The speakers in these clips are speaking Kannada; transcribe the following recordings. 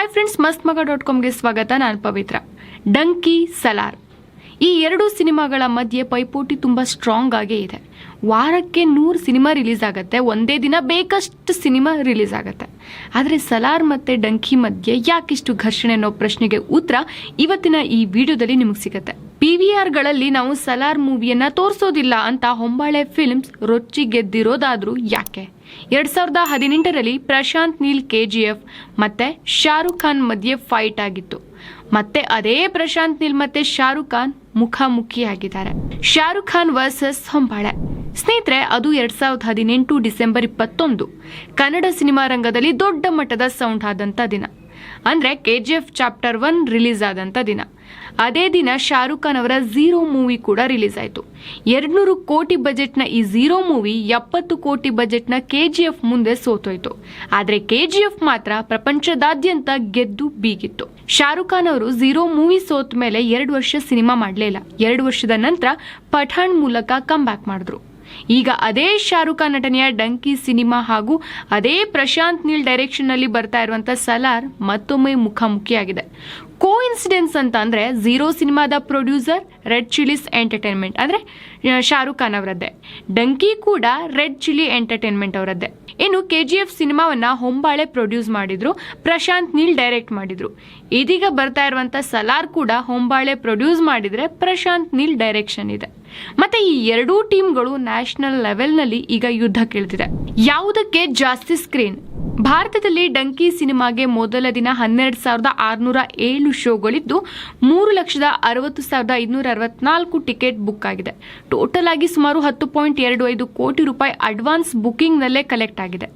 ಹಾಯ್ ಫ್ರೆಂಡ್ಸ್, mastmaga.comಗೆ ಸ್ವಾಗತ. ನಾನು ಪವಿತ್ರ. ಡಂಕಿ, ಸಲಾರ್ ಈ ಎರಡು ಸಿನಿಮಾಗಳ ಮಧ್ಯೆ ಪೈಪೋಟಿ ತುಂಬಾ ಸ್ಟ್ರಾಂಗ್ ಆಗೇ ಇದೆ. ವಾರಕ್ಕೆ 100 ಸಿನಿಮಾ ರಿಲೀಸ್ ಆಗುತ್ತೆ, ಒಂದೇ ದಿನ ಬೇಕಷ್ಟು ಸಿನಿಮಾ ರಿಲೀಸ್ ಆಗುತ್ತೆ. ಆದರೆ ಸಲಾರ್ ಮತ್ತೆ ಡಂಕಿ ಮಧ್ಯೆ ಯಾಕಿಷ್ಟು ಘರ್ಷಣೆ ಅನ್ನೋ ಪ್ರಶ್ನೆಗೆ ಉತ್ತರ ಇವತ್ತಿನ ಈ ವಿಡಿಯೋದಲ್ಲಿ ನಿಮಗೆ ಸಿಗುತ್ತೆ. PVRಗಳಲ್ಲಿ ನಾವು ಸಲಾರ್ ಮೂವಿಯನ್ನ ತೋರಿಸೋದಿಲ್ಲ ಅಂತ ಹೊಂಬಾಳೆ ಫಿಲ್ಮ್ಸ್ ರೊಚ್ಚಿ ಗೆದ್ದಿರೋದಾದ್ರೂ ಯಾಕೆ? 2018ರಲ್ಲಿ ಪ್ರಶಾಂತ್ ನೀಲ್ KGF ಮತ್ತೆ ಶಾರುಖ್ ಖಾನ್ ಮಧ್ಯೆ ಫೈಟ್ ಆಗಿತ್ತು. ಮತ್ತೆ ಅದೇ ಪ್ರಶಾಂತ್ ನೀಲ್ ಮತ್ತೆ ಶಾರುಖ್ ಖಾನ್ ಮುಖಾಮುಖಿಯಾಗಿದ್ದಾರೆ. ಶಾರುಖ್ ಖಾನ್ ವರ್ಸಸ್ ಹೊಂಬಾಳೆ. ಸ್ನೇಹಿತರೆ, ಅದು 2018 ಡಿಸೆಂಬರ್ 21 ಕನ್ನಡ ಸಿನಿಮಾ ರಂಗದಲ್ಲಿ ದೊಡ್ಡ ಮಟ್ಟದ ಸೌಂಡ್ ಆದಂತ ದಿನ. ಅಂದ್ರೆ KGF ಚಾಪ್ಟರ್ 1 ರಿಲೀಸ್ ಆದಂತ ದಿನ. ಅದೇ ದಿನ ಶಾರುಖ್ ಖಾನ್ ಅವರ ಝೀರೋ ಮೂವಿ ಕೂಡ ರಿಲೀಸ್ ಆಯಿತು. 200 ಕೋಟಿ ಬಜೆಟ್ನ ಈ ಝೀರೋ ಮೂವಿ 70 ಕೋಟಿ ಬಜೆಟ್ನ KGF ಮುಂದೆ ಸೋತೋಯ್ತು. ಆದ್ರೆ KGF ಮಾತ್ರ ಪ್ರಪಂಚದಾದ್ಯಂತ ಗೆದ್ದು ಬೀಗಿತ್ತು. ಶಾರುಖ್ ಖಾನ್ ಅವರು ಝೀರೋ ಮೂವಿ ಸೋತ ಮೇಲೆ 2 ವರ್ಷ ಸಿನಿಮಾ ಮಾಡಲೇ ಇಲ್ಲ. 2 ವರ್ಷದ ನಂತರ ಪಠಾಣ್ ಮೂಲಕ ಕಮ್ ಬ್ಯಾಕ್ ಮಾಡಿದ್ರು. ಈಗ ಅದೇ ಶಾರುಖ್ ಖಾನ್ ನಟನೆಯ ಡಂಕಿ ಸಿನಿಮಾ ಹಾಗೂ ಅದೇ ಪ್ರಶಾಂತ್ ನೀಲ್ ಡೈರೆಕ್ಷನ್ ನಲ್ಲಿ ಬರ್ತಾ ಇರುವಂತ ಸಲಾರ್ ಮತ್ತೊಮ್ಮೆ ಮುಖಾಮುಖಿಯಾಗಿದೆ. ಕೋ ಇನ್ಸಿಡೆನ್ಸ್ ಅಂತ ಅಂದ್ರೆ ಝೀರೋ ಸಿನಿಮಾದ ಪ್ರೊಡ್ಯೂಸರ್ ರೆಡ್ ಚಿಲ್ಲೀಸ್ ಎಂಟರ್ಟೈನ್ಮೆಂಟ್ ಅಂದ್ರೆ ಶಾರುಖ್ ಖಾನ್ ಅವರದ್ದೇ, ಡಂಕಿ ಕೂಡ ರೆಡ್ ಚಿಲ್ಲಿ ಎಂಟರ್ಟೈನ್ಮೆಂಟ್ ಅವರದ್ದೇ. ಇನ್ನು KGF ಸಿನಿಮಾವನ್ನ ಹೊಂಬಾಳೆ ಪ್ರೊಡ್ಯೂಸ್ ಮಾಡಿದ್ರು, ಪ್ರಶಾಂತ್ ನೀಲ್ ಡೈರೆಕ್ಟ್ ಮಾಡಿದ್ರು. ಇದೀಗ ಬರ್ತಾ ಇರುವಂತ ಸಲಾರ್ ಕೂಡ ಹೊಂಬಾಳೆ ಪ್ರೊಡ್ಯೂಸ್ ಮಾಡಿದ್ರೆ ಪ್ರಶಾಂತ್ ನೀಲ್ ಡೈರೆಕ್ಷನ್ ಇದೆ. ಮತ್ತೆ ಈ ಎರಡೂ ಟೀಮ್ಗಳು ನ್ಯಾಷನಲ್ ಲೆವೆಲ್ ನಲ್ಲಿ ಈಗ ಯುದ್ಧಕ್ಕಿಳಿದಿದೆ. ಯಾವುದಕ್ಕೆ ಜಾಸ್ತಿ ಸ್ಕ್ರೀನ್? ಭಾರತದಲ್ಲಿ ಡಂಕಿ ಸಿನಿಮಾಗೆ ಮೊದಲ ದಿನ 12,607 ಶೋಗಳಿದ್ದು 3,60,564 ಟಿಕೆಟ್ ಬುಕ್ ಆಗಿದೆ. ಟೋಟಲ್ ಆಗಿ ಸುಮಾರು 10.25 ಕೋಟಿ ರೂಪಾಯಿ ಅಡ್ವಾನ್ಸ್ ಬುಕಿಂಗ್ ನಲ್ಲೇ ಕಲೆಕ್ಟ್ ಆಗಿದೆ.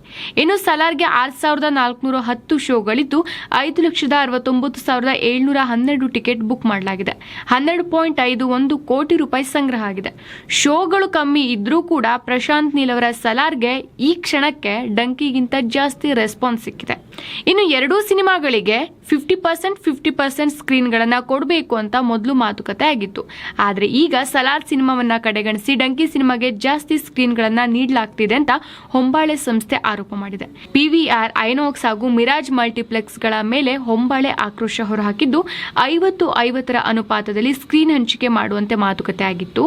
ಇನ್ನು ಸಲಾರ್ಗೆ 6,410 ಶೋಗಳಿದ್ದು 5,69,712 ಟಿಕೆಟ್ ಬುಕ್ ಮಾಡಲಾಗಿದೆ. 12.51 ಕೋಟಿ ರೂಪಾಯಿ ಸಂಗ್ರಹ ಆಗಿದೆ. ಶೋಗಳು ಕಮ್ಮಿ ಇದ್ರೂ ಕೂಡ ಪ್ರಶಾಂತ್ ನೀಲ್ ಅವರ ಸಲಾರ್ಗೆ ಈ ಕ್ಷಣಕ್ಕೆ ಡಂಕಿಗಿಂತ ಜಾಸ್ತಿ ರೆಸ್ಪಾನ್ಸ್ ಸಿಕ್ಕಿದೆ. ಇನ್ನು ಎರಡೂ ಸಿನಿಮಾಗಳಿಗೆ 50% ಸ್ಕ್ರೀನ್ಗಳನ್ನ ಕೊಡಬೇಕು ಅಂತ ಮೊದಲು ಮಾತುಕತೆ ಆಗಿತ್ತು. ಆದ್ರೆ ಈಗ ಸಲಾರ್ ಸಿನಿಮಾವನ್ನ ಕಡೆಗಣಿಸಿ ಡಂಕಿ ಸಿನಿಮಾಗೆ ಜಾಸ್ತಿ ಸ್ಕ್ರೀನ್ಗಳನ್ನ ನೀಡಲಾಗ್ತಿದೆ ಅಂತ ಹೊಂಬಾಳೆ ಸಂಸ್ಥೆ ಆರೋಪ ಮಾಡಿದೆ. PVR, ಐನಾಕ್ಸ್ ಹಾಗೂ ಮಿರಾಜ್ ಮಲ್ಟಿಪ್ಲೆಕ್ಸ್ಗಳ ಮೇಲೆ ಹೊಂಬಾಳೆ ಆಕ್ರೋಶ ಹೊರಹಾಕಿದ್ದು 50-50 ಅನುಪಾತದಲ್ಲಿ ಸ್ಕ್ರೀನ್ ಹಂಚಿಕೆ ಮಾಡುವಂತೆ ಮಾತುಕತೆ ಆಗಿತ್ತು.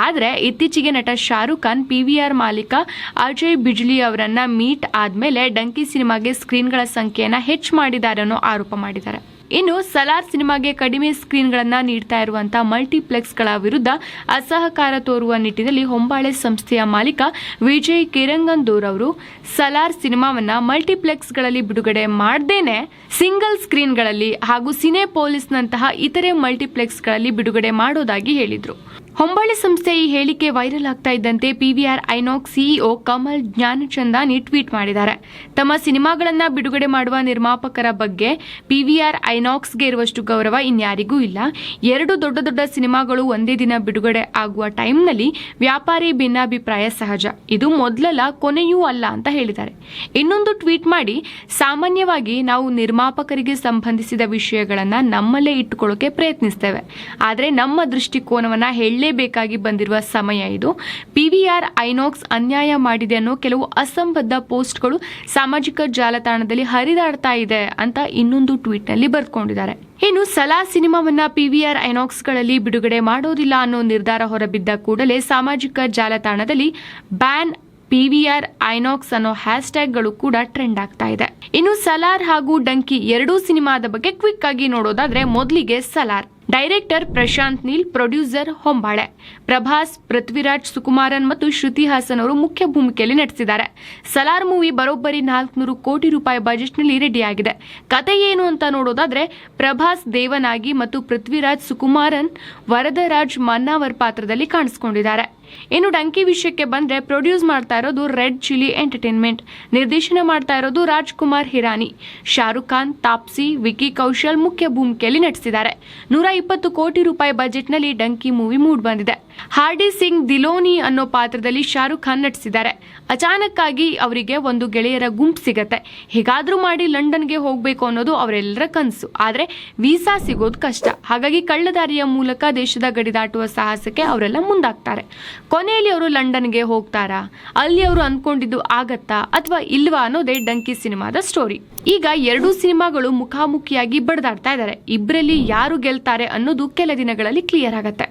ಆದ್ರೆ ಇತ್ತೀಚೆಗೆ ನಟ ಶಾರುಖ್ ಖಾನ್ PVR ಮಾಲೀಕ ಅಜಯ್ ಬಿಜ್ಲಿ ಅವರನ್ನ ಮೀಟ್ ಆದ್ಮೇಲೆ ಡಂಕಿ ಸಿನಿಮಾಗೆ ಸ್ಕ್ರೀನ್ಗಳ ಸಂಖ್ಯೆಯನ್ನ ಹೆಚ್ಚು ಮಾಡಿದ್ದಾರೆ ಅನ್ನೋ ಆರೋಪ ಮಾಡಿದ್ದಾರೆ. ಇನ್ನು ಸಲಾರ್ ಸಿನಿಮಾಗೆ ಕಡಿಮೆ ಸ್ಕ್ರೀನ್ಗಳನ್ನ ನೀಡ್ತಾ ಇರುವಂತಹ ಮಲ್ಟಿಪ್ಲೆಕ್ಸ್ಗಳ ವಿರುದ್ಧ ಅಸಹಕಾರ ತೋರುವ ನಿಟ್ಟಿನಲ್ಲಿ ಹೊಂಬಾಳೆ ಸಂಸ್ಥೆಯ ಮಾಲೀಕ ವಿಜಯ್ ಕಿರಂಗಂದೂರ್ ಅವರು ಸಲಾರ್ ಸಿನಿಮಾವನ್ನ ಮಲ್ಟಿಪ್ಲೆಕ್ಸ್ಗಳಲ್ಲಿ ಬಿಡುಗಡೆ ಮಾಡದೇನೆ ಸಿಂಗಲ್ ಸ್ಕ್ರೀನ್ಗಳಲ್ಲಿ ಹಾಗೂ ಸಿನೆಪೋಲಿಸ್ನಂತಹ ಇತರೆ ಮಲ್ಟಿಪ್ಲೆಕ್ಸ್ಗಳಲ್ಲಿ ಬಿಡುಗಡೆ ಮಾಡೋದಾಗಿ ಹೇಳಿದ್ರು. ಹೊಂಬಾಳೆ ಸಂಸ್ಥೆ ಈ ಹೇಳಿಕೆ ವೈರಲ್ ಆಗ್ತಾ ಇದ್ದಂತೆ PVR Inox CEO Kamal Gianchandani tweet ಮಾಡಿದ್ದಾರೆ. ತಮ್ಮ ಸಿನಿಮಾಗಳನ್ನ ಬಿಡುಗಡೆ ಮಾಡುವ ನಿರ್ಮಾಪಕರ ಬಗ್ಗೆ PVR ಐನಾಕ್ಸ್ಗೆ ಇರುವಷ್ಟು ಗೌರವ ಇನ್ಯಾರಿಗೂ ಇಲ್ಲ. 2 ದೊಡ್ಡ ಸಿನಿಮಾಗಳು ಒಂದೇ ದಿನ ಬಿಡುಗಡೆ ಆಗುವ ಟೈಮ್ನಲ್ಲಿ ವ್ಯಾಪಾರಿ ಭಿನ್ನಾಭಿಪ್ರಾಯ ಸಹಜ. ಇದು ಮೊದಲಲ್ಲ, ಕೊನೆಯೂ ಅಲ್ಲ ಅಂತ ಹೇಳಿದ್ದಾರೆ. ಇನ್ನೊಂದು ಟ್ವೀಟ್ ಮಾಡಿ, ಸಾಮಾನ್ಯವಾಗಿ ನಾವು ನಿರ್ಮಾಪಕರಿಗೆ ಸಂಬಂಧಿಸಿದ ವಿಷಯಗಳನ್ನ ನಮ್ಮಲ್ಲೇ ಇಟ್ಟುಕೊಳ್ಳೋಕೆ ಪ್ರಯತ್ನಿಸ್ತೇವೆ. ಆದರೆ ನಮ್ಮ ದೃಷ್ಟಿಕೋನವನ್ನ ಬೇಕಾಗಿ ಬಂದಿರುವ ಸಮಯ ಇದು. PVR ಐನಾಕ್ಸ್ ಅನ್ಯಾಯ ಮಾಡಿದೆ ಅನ್ನೋ ಕೆಲವು ಅಸಂಬದ್ಧ ಪೋಸ್ಟ್ಗಳು ಸಾಮಾಜಿಕ ಜಾಲತಾಣದಲ್ಲಿ ಹರಿದಾಡ್ತಾ ಇದೆ ಅಂತ ಇನ್ನೊಂದು ಟ್ವೀಟ್ ನಲ್ಲಿ ಬರೆದುಕೊಂಡಿದ್ದಾರೆ. ಇನ್ನು ಸಲಾರ್ ಸಿನಿಮಾವನ್ನ PVR ಐನಾಕ್ಸ್ಗಳಲ್ಲಿ ಬಿಡುಗಡೆ ಮಾಡೋದಿಲ್ಲ ಅನ್ನೋ ನಿರ್ಧಾರ ಹೊರಬಿದ್ದ ಕೂಡಲೇ ಸಾಮಾಜಿಕ ಜಾಲತಾಣದಲ್ಲಿ ಬ್ಯಾನ್ PVR ಐನಾಕ್ಸ್ ಅನ್ನೋ ಹ್ಯಾಶ್ಟ್ಯಾಗ್ಗಳು ಕೂಡ ಟ್ರೆಂಡ್ ಆಗ್ತಾ ಇದೆ. ಇನ್ನು ಸಲಾರ್ ಹಾಗೂ ಡಂಕಿ ಎರಡೂ ಸಿನಿಮಾದ ಬಗ್ಗೆ ಕ್ವಿಕ್ ಆಗಿ ನೋಡೋದಾದ್ರೆ, ಮೊದಲಿಗೆ ಸಲಾರ್. ಡೈರೆಕ್ಟರ್ ಪ್ರಶಾಂತ್ ನೀಲ್, ಪ್ರೊಡ್ಯೂಸರ್ ಹೊಂಬಾಳೆ. ಪ್ರಭಾಸ್, ಪೃಥ್ವಿರಾಜ್ ಸುಕುಮಾರನ್ ಮತ್ತು ಶ್ರುತಿ ಹಾಸನ್ ಅವರು ಮುಖ್ಯ ಭೂಮಿಕೆಯಲ್ಲಿ ನಟಿಸಿದ್ದಾರೆ. ಸಲಾರ್ ಮೂವಿ ಬರೋಬ್ಬರಿ 400 ಕೋಟಿ ರೂಪಾಯಿ ಬಜೆಟ್ ನಲ್ಲಿ ರೆಡಿಯಾಗಿದೆ. ಕತೆ ಏನು ಅಂತ ನೋಡೋದಾದ್ರೆ, ಪ್ರಭಾಸ್ ದೇವನಾಗಿ ಮತ್ತು ಪೃಥ್ವಿರಾಜ್ ಸುಕುಮಾರನ್ ವರದರಾಜ್ ಮನ್ನಾವರ್ ಪಾತ್ರದಲ್ಲಿ ಕಾಣಿಸಿಕೊಂಡಿದ್ದಾರೆ. ಇನ್ನು ಡಂಕಿ ವಿಷಯಕ್ಕೆ ಬಂದ್ರೆ, ಪ್ರೊಡ್ಯೂಸ್ ಮಾಡ್ತಾ ಇರೋದು ರೆಡ್ ಚಿಲ್ಲಿ ಎಂಟರ್ಟೈನ್ಮೆಂಟ್, ನಿರ್ದೇಶನ ಮಾಡ್ತಾ ಇರೋದು ರಾಜ್ಕುಮಾರ್ ಹಿರಾನಿ. ಶಾರುಖ್ ಖಾನ್, ತಾಪ್ಸಿ, ವಿಕಿ ಕೌಶಲ್ ಮುಖ್ಯ ಭೂಮಿಕೆಯಲ್ಲಿ ನಟಿಸಿದ್ದಾರೆ. 120 ಕೋಟಿ ರೂಪಾಯಿ ಬಜೆಟ್ ನಲ್ಲಿ ಡಂಕಿ ಮೂವಿ ಮೂಡ್ ಬಂದಿದೆ. ಹಾರ್ಡಿ ಸಿಂಗ್ ದಿಲೋನಿ ಅನ್ನೋ ಪಾತ್ರದಲ್ಲಿ ಶಾರುಖ್ ಖಾನ್ ನಟಿಸಿದ್ದಾರೆ. ಅಚಾನಕ್ ಆಗಿ ಅವರಿಗೆ ಒಂದು ಗೆಳೆಯರ ಗುಂಪು ಸಿಗತ್ತೆ. ಹೇಗಾದ್ರೂ ಮಾಡಿ ಲಂಡನ್ಗೆ ಹೋಗ್ಬೇಕು ಅನ್ನೋದು ಅವರೆಲ್ಲರ ಕನಸು. ಆದ್ರೆ ವೀಸಾ ಸಿಗೋದು ಕಷ್ಟ. ಹಾಗಾಗಿ ಕಳ್ಳದಾರಿಯ ಮೂಲಕ ದೇಶದ ಗಡಿ ದಾಟುವ ಸಾಹಸಕ್ಕೆ ಅವರೆಲ್ಲ ಮುಂದಾಗ್ತಾರೆ. ಕೊನೆಯಲ್ಲಿ ಅವರು ಲಂಡನ್ಗೆ ಹೋಗ್ತಾರಾ, ಅಲ್ಲಿ ಅವರು ಅಂದ್ಕೊಂಡಿದ್ದು ಆಗತ್ತಾ ಅಥವಾ ಇಲ್ವಾ ಅನ್ನೋದೇ ಡಂಕಿ ಸಿನಿಮಾದ ಸ್ಟೋರಿ. ಈಗ ಎರಡೂ ಸಿನಿಮಾಗಳು ಮುಖಾಮುಖಿಯಾಗಿ ಬಡದಾಡ್ತಾ ಇದ್ದಾರೆ. ಇಬ್ಬರಲ್ಲಿ ಯಾರು ಗೆಲ್ತಾರೆ ಅನ್ನೋದು ಕೆಲ ದಿನಗಳಲ್ಲಿ ಕ್ಲಿಯರ್ ಆಗತ್ತೆ.